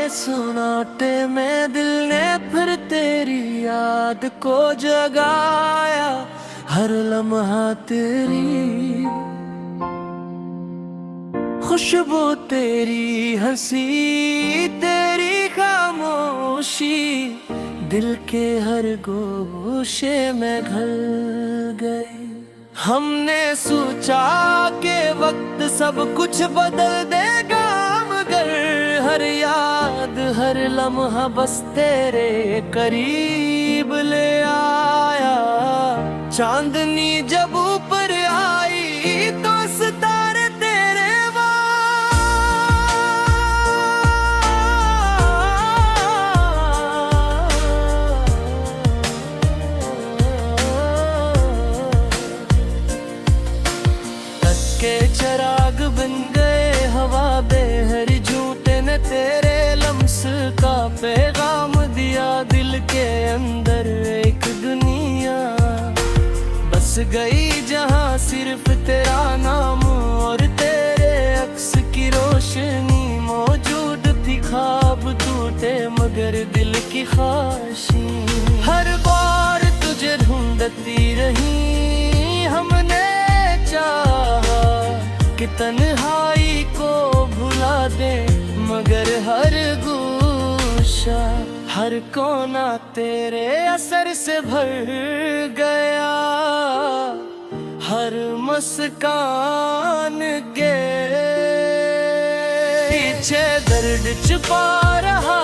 सुनाटे में दिल ने फिर तेरी याद को जगाया। हर लम्हा तेरी खुशबू, तेरी हंसी, तेरी खामोशी दिल के हर गोशे में घल गई। हमने सोचा के वक्त सब कुछ बदल देगा, मगर हर याद हर लम्हा बस तेरे करीब ले आया। चांदनी जब ऊपर आई तो सितारे तेरे के चिराग बन गए, हवा बेहर झूठे ने तेरे लम्स का पैगाम दिया। दिल के अंदर एक दुनिया बस गई, जहाँ सिर्फ तेरा नाम और तेरे अक्स की रोशनी मौजूद थी। ख्वाब टूटे मगर दिल की ख्वाहिशी हर बार तुझे ढूंढती रही। हमने चाहा कि तन्हाई को भुला दे, मगर हर गोशा हर कोना तेरे असर से भर गया। हर मुस्कान के पीछे दर्द छुपा रहा,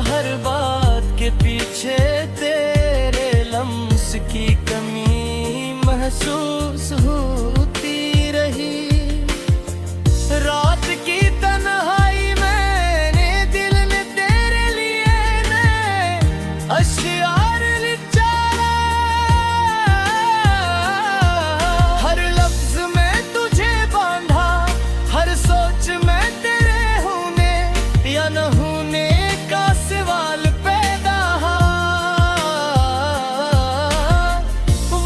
हर बात के पीछे तेरे लम्स की कमी महसूस होती रही। रात की तन्हाई मैंने दिल ने तेरे लिए अश्यार लिचारा। हर लफ्ज में तुझे बांधा, हर सोच में तेरे होने या न होने का सवाल पैदा।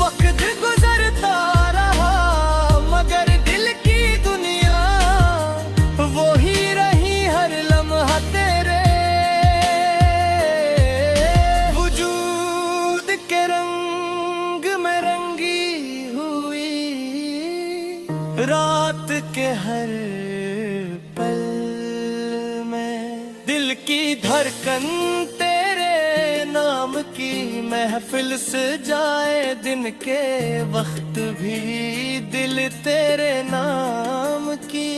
वक्त गुजरता रहा मगर दिल की दुनिया वो ही रही हर लम्हा तेरे वजूद के रंग में रंगी हुई। रात के हर पल में दिल की धड़कन तेरे नाम की महफिल से जाए। दिन के वक्त भी दिल तेरे नाम की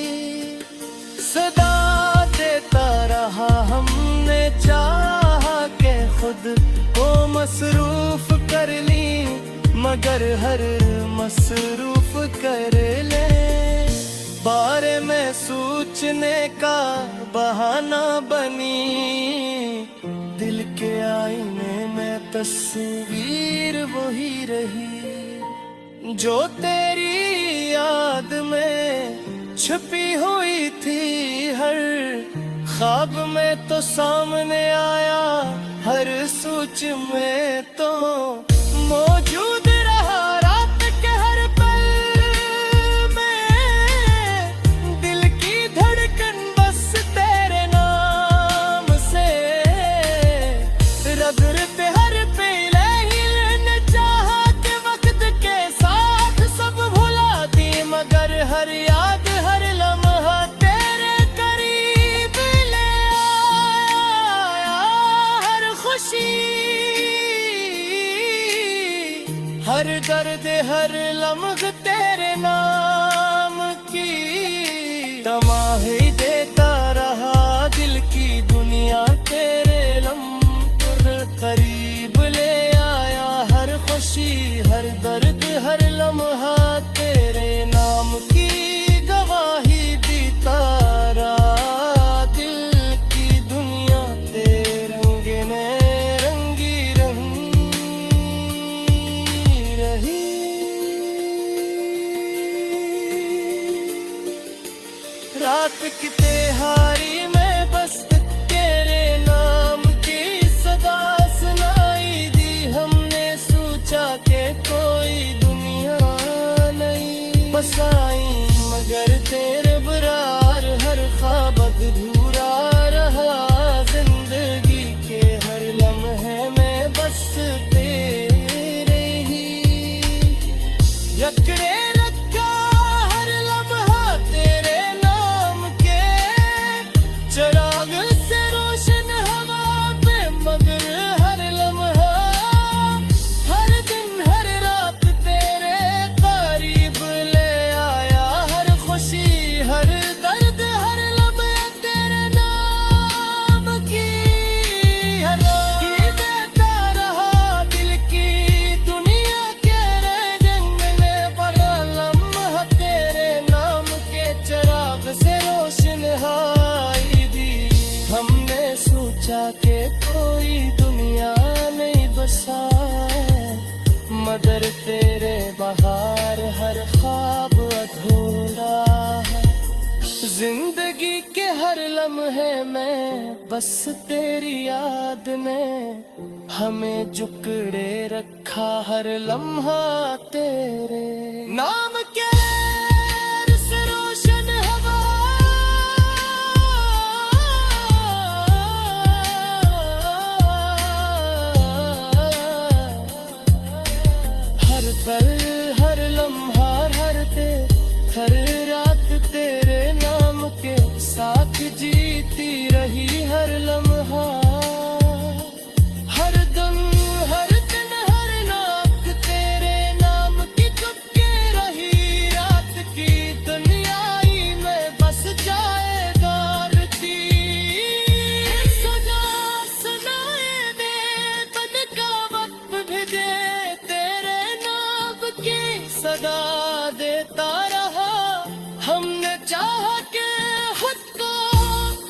सदा देता रहा। हमने चाहा के खुद को मसरूफ कर ली, मगर हर मसरूफ कर ले बारे में सोचने का बहाना बनी। दिल के आईने में तस्वीर वही रही जो तेरी याद में छुपी हुई थी। हर ख्वाब में तो सामने आया, हर सोच में तो मौजूद रहा। रात के हर पल में दिल की धड़कन बस तेरे नाम से रगड़ते हर पल ही चाहा के वक्त के साथ सब भुला दी, मगर हर याद हर लम्हा तेरे करीब ले आया। हर खुशी हर दर्द हर लम्हा तेरे नाम की तमाही देता रहा। दिल की दुनिया तेरे लम्हे करीब ले आया। हर खुशी हर दर्द हर लम्हा तेरे नाम की गवाही देता रहा। दिल की दुनिया तेरे रंग में रंगी रही। रात बस तेरी याद ने हमें जुकड़े रखा, हर लम्हा तेरे नाम के से रोशन हवा, हर पल हर लम्हा हर रात तेरे नाम के साथ जीती रही, हर लम्हा हर दम हर दिन हर नाक तेरे नाम की चुपके रही, रात की दुनियाई में बस जाएगा रती, सजा सुनाए दे तन का वक्त भी दे, तेरे नाम की सदा देता रहा, हमने चाह के खुद को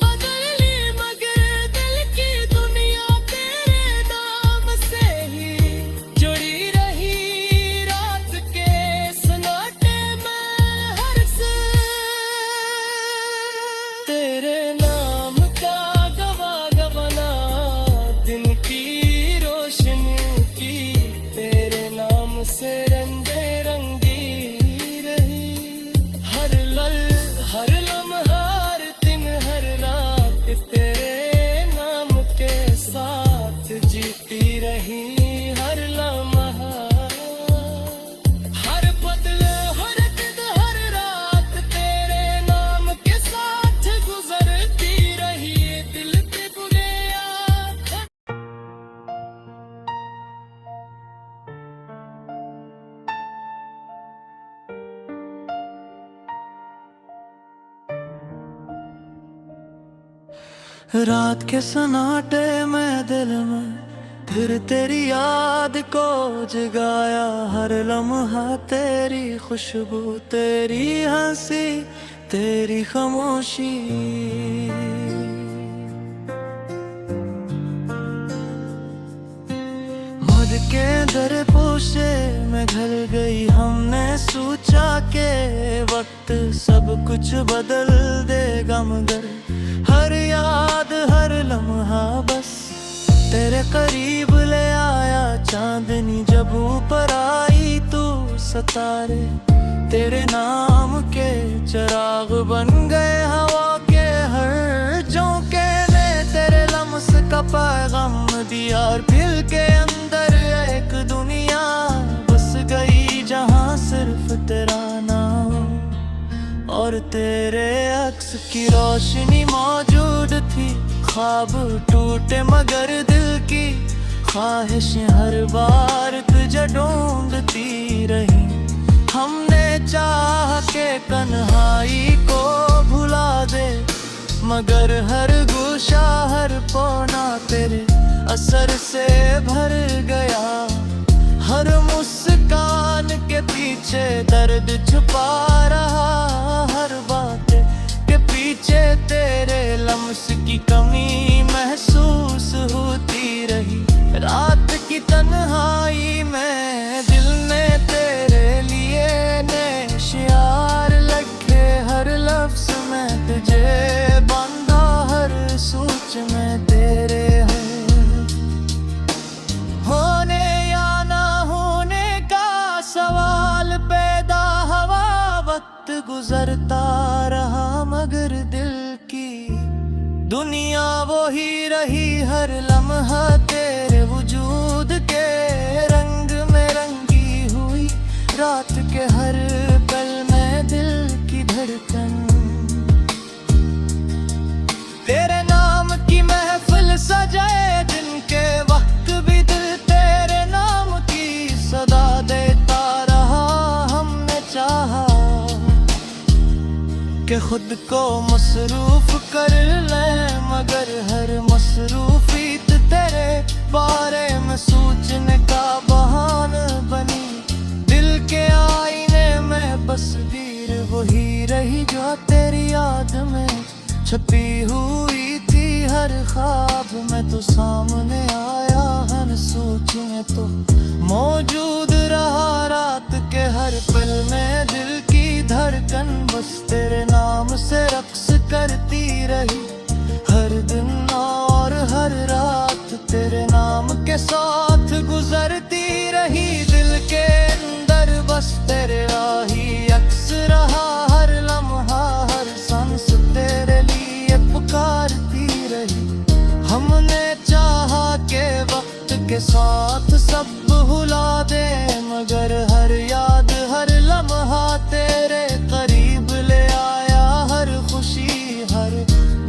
बदल ली, मगर दिल की दुनिया तेरे नाम से ही जुड़ी रही, रात के सन्नाटे में हर से तेरे नाम का गवा गवाना, दिन की रोशनी की तेरे नाम से रंगे रंगी रही, हर लम्हा हर दिन हर रात तेरे नाम के साथ जीती रही, हर लम्हा हर बदले हर दिन हर रात तेरे नाम के साथ गुजरती रही, दिल पे बुरे याद। रात के सन्नाटे में दिल में फिर तेरी याद को जगाया, हर लम्हा तेरी खुशबू तेरी हंसी तेरी खामोशी, मद के दर पोशे में ढल गई, हमने सोचा के वक्त सब कुछ बदल देगा, मगर हर याद हर लम्हा बस तेरे करीब ले आया, चांदनी जब ऊपर आई तू सितारे तेरे नाम के चिराग बन गए, हवा के हर झोंके ने तेरे लम्स का पैगाम दिया, और दिल के अंदर एक दुनिया बस गई जहां सिर्फ तेरा नाम और तेरे अक्स की रोशनी मौजूद थी, ख्वाब टूटे मगर दिल की ख्वाहिशें हर बार तुझे ढूंढती रही, हमने चाह के तन्हाई को भुला दे, मगर हर गोशा हर पौना तेरे असर से भर गया, हर मुस्कान के पीछे दर्द छुपा रहा, हर बात के पीछे तेरे लम्स की कमी महसूस होती रही, रात की तन्हाई में दिल ने तेरे लिए ने शियार लखे, हर लफ्ज में तुझे बांधा, हर सोच में तेरे होने या ना होने का सवाल पैदा हवा, वक्त गुजरता रहा मगर दिल की दुनिया वो ही रही, हर लम्हा तेरे वजूद के रंग में रंगी हुई, रात के हर पल में दिल की धड़कन तेरे नाम की महफिल सजाए, दिन के वक्त भी दिल तेरे नाम की सदा देता रहा, हमने चाहा कि खुद को मसरूफ कर ले, मगर हर मसरूफियत तेरे बारे में सोचने का बहाना बनी, दिल के आईने में तस्वीर वही रही जो तेरी याद में छपी हुई थी, हर ख्वाब में तो सामने आया, हर सोच में तो मौजूद रहा, रात के हर पल में दिल की धड़कन बस तेरे नाम से रक्स करती रही, हर दिन साथ गुजरती रही दिल के अंदर, बस तेरे ही अक्स रहा हर लम्हा, हर सांस तेरे लिए पुकारती रही। हमने चाहा के वक्त के साथ सब भुला दे, मगर हर याद हर लम्हा तेरे करीब ले आया। हर खुशी हर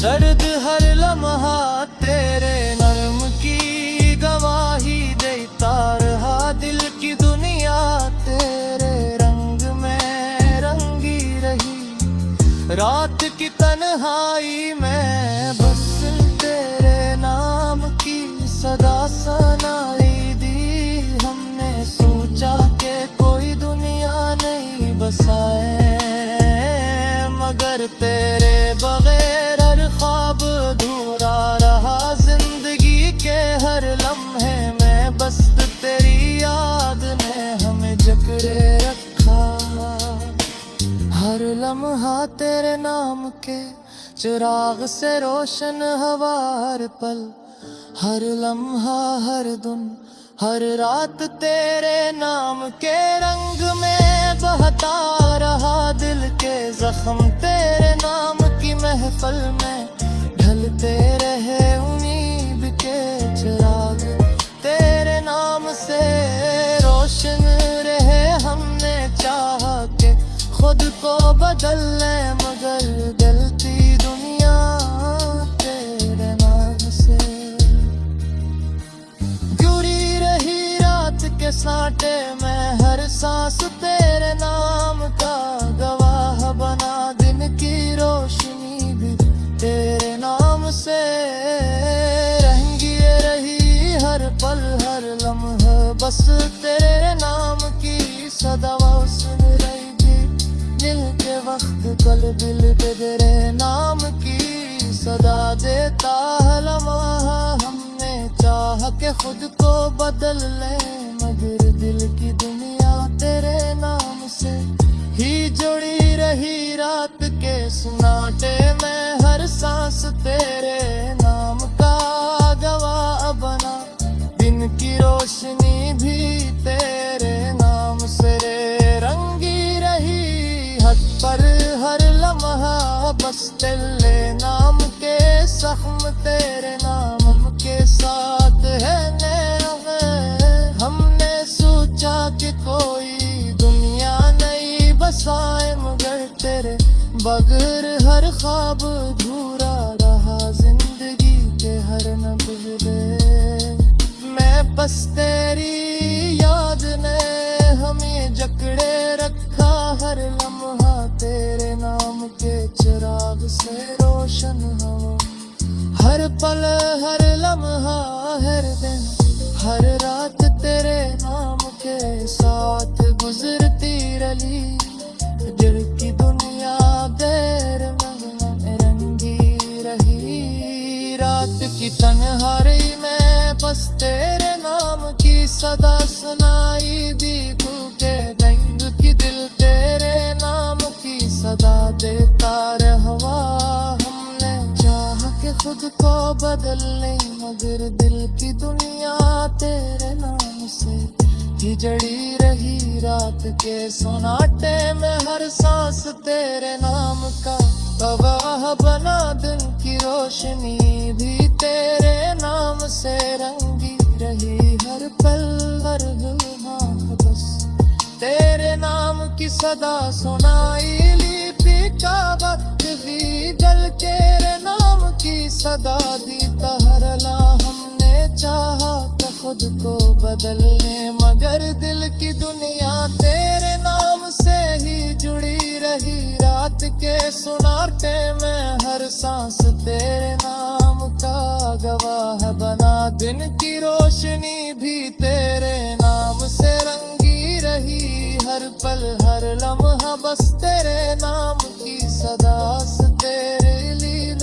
दर्द हर लम्हा तेरे नर्म की गवाही देता रहा। दिल की दुनिया तेरे रंग में रंगी रही, रात की तन्हाई में बस तेरे नाम की सदा सुनाई दी। हमने सोचा कि कोई दुनिया नहीं बसाए, मगर तेरे बगैर हर ख्वाब अधूरा रहा। जिंदगी के हर लम्हे में बस तेरी याद ने हमें जकड़े रखा। हर लम्हा तेरे नाम के चिराग से रोशन हवा, हर पल हर लम्हा हर दिन हर रात तेरे नाम के रंग में बहता रहा। दिल के जख्म तेरे नाम की महफिल में ढलते रहे। उम्मीद के चिराग तेरे नाम से रोशन रहे। हमने चाहा कि खुद को बदल ले, मगर गलती दुनिया तेरे नाम से। जुड़ी रही रात के साटे में हर सांस तेरे नाम का गवाह बना। दिन की रोशनी भी तेरे नाम से रंगी रही, हर पल हर लम्हा बस तेरे नाम की सदा सुन रही थी। दिल के वक्त कल दिल पे तेरे नाम की सदा देता लम्हा। हमने चाह के खुद को बदल ले, मगर दिल की दुनिया तेरे नाम से ही जुड़ी रही। रात के सन्नाटे में हर सांस तेरे नाम का गवाह बना। दिन की रोशनी भी तेरे नाम से रंगी रही, हद पर हर लम्हा बस तेरे नाम के जख्म तेरे नाम के साथ है। हमने सोचा कि कोई दुनिया नहीं बसाए, मगर तेरे बगैर हर ख्वाब अधूरा रहा। जिंदगी के हर नब्ज़े मैं बस तेरी याद ने हमें जकड़े रखा। हर लम्हा तेरे नाम के चिराग से रोशन हो, हर पल हर लम्हा हर दिन हर रात तेरे नाम के साथ गुजरती रही। दिल की दुनिया देर में रंगी रही, रात की तन्हाई में बस तेरे नाम की सदा सुनाई दी। टूटे रंग की दिल तेरे नाम की सदा देता रहवा। हमने चाह के खुद को बदल ले, मगर दिल की दुनिया तेरे नाम से ही जड़ी रही। रात के सन्नाटे में हर सांस तेरे नाम का गवाह बना। दिन की रोशनी भी तेरे नाम से रंगी रही, हर पल हर लम्हा बस तेरे नाम की सदा सुनाई। लिपि का वक्त भी जल तेरे नाम की सदा दी। तहरला हमने चाहा तो खुद को बदलने, मगर दिल की दुनिया तेरे नाम से ही जुड़ी रही। रात के सन्नाटे में हर सांस तेरे नाम का गवाह बना। दिन की रोशनी भी तेरे नाम से रंगी रही, हर पल हर लम्हा बस तेरे नाम की सदा से तेरे लिए